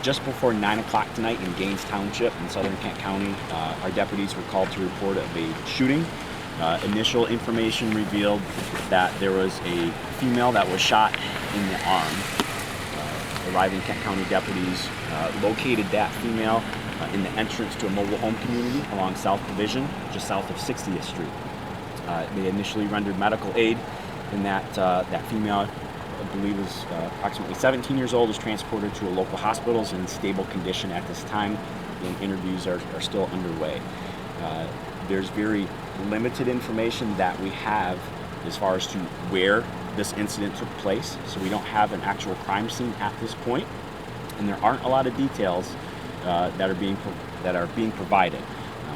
Just before 9 o'clock tonight in Gaines Township in southern Kent County, our deputies were called to report of a shooting. Initial information revealed that there was a female that was shot in the arm. Arriving Kent County deputies located that female in the entrance to a mobile home community along South Division, just south of 60th Street. They initially rendered medical aid, and that female, I believe, is approximately 17 years old, is transported to a local hospital in stable condition at this time, and interviews are still underway. There's very limited information that we have as far as to where this incident took place, so we don't have an actual crime scene at this point, and there aren't a lot of details that are being provided.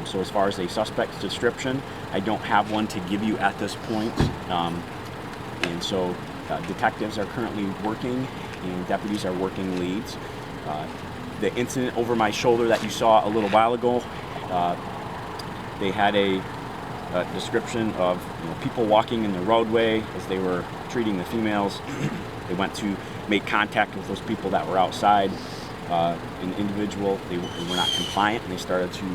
So as far as a suspect's description, I don't have one to give you at this point, and so detectives are currently working and deputies are working leads. The incident over my shoulder that you saw a little while ago, they had a description of people walking in the roadway as they were treating the females. They went to make contact with those people that were outside. An individual, they were not compliant, and they started to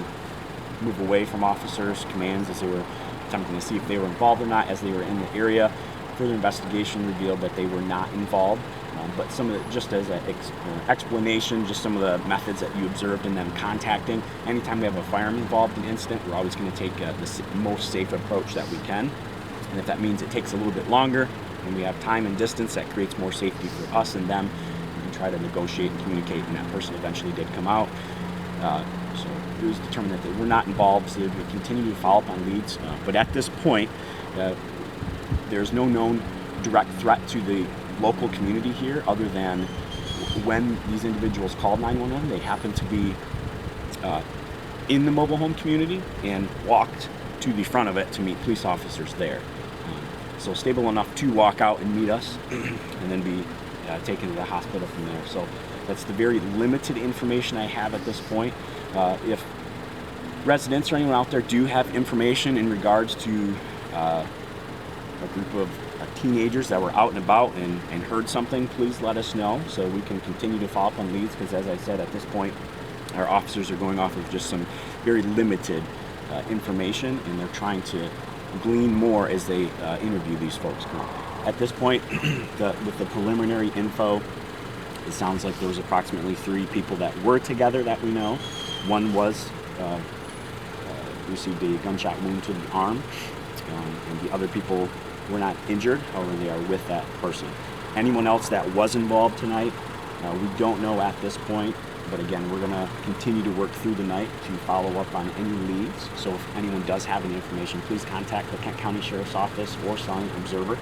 move away from officers' commands as they were attempting to see if they were involved or not as they were in the area. Further investigation revealed that they were not involved, but some of the, just as an explanation, just some of the methods that you observed in them contacting. Anytime we have a firearm involved in an incident, we're always going to take the most safe approach that we can, and if that means it takes a little bit longer and we have time and distance, that creates more safety for us and them. We can try to negotiate and communicate, and that person eventually did come out. So it was determined that they were not involved, so they would continue to follow up on leads, but at this point, there's no known direct threat to the local community here, other than when these individuals called 911, they happened to be in the mobile home community and walked to the front of it to meet police officers there. So stable enough to walk out and meet us and then be taken to the hospital from there. So that's the very limited information I have at this point. If residents or anyone out there do have information in regards to a group of teenagers that were out and about and heard something, please let us know so we can continue to follow up on leads, because as I said, at this point our officers are going off of just some very limited information, and they're trying to glean more as they interview these folks. At this point, with the preliminary info, it sounds like there was approximately 3 people that were together that we know. One was received a gunshot wound to the arm, and the other people were not injured, however they are with that person. Anyone else that was involved tonight, we don't know at this point, but again, we're going to continue to work through the night to follow up on any leads. So if anyone does have any information, please contact the Kent County Sheriff's Office or Sun Observer.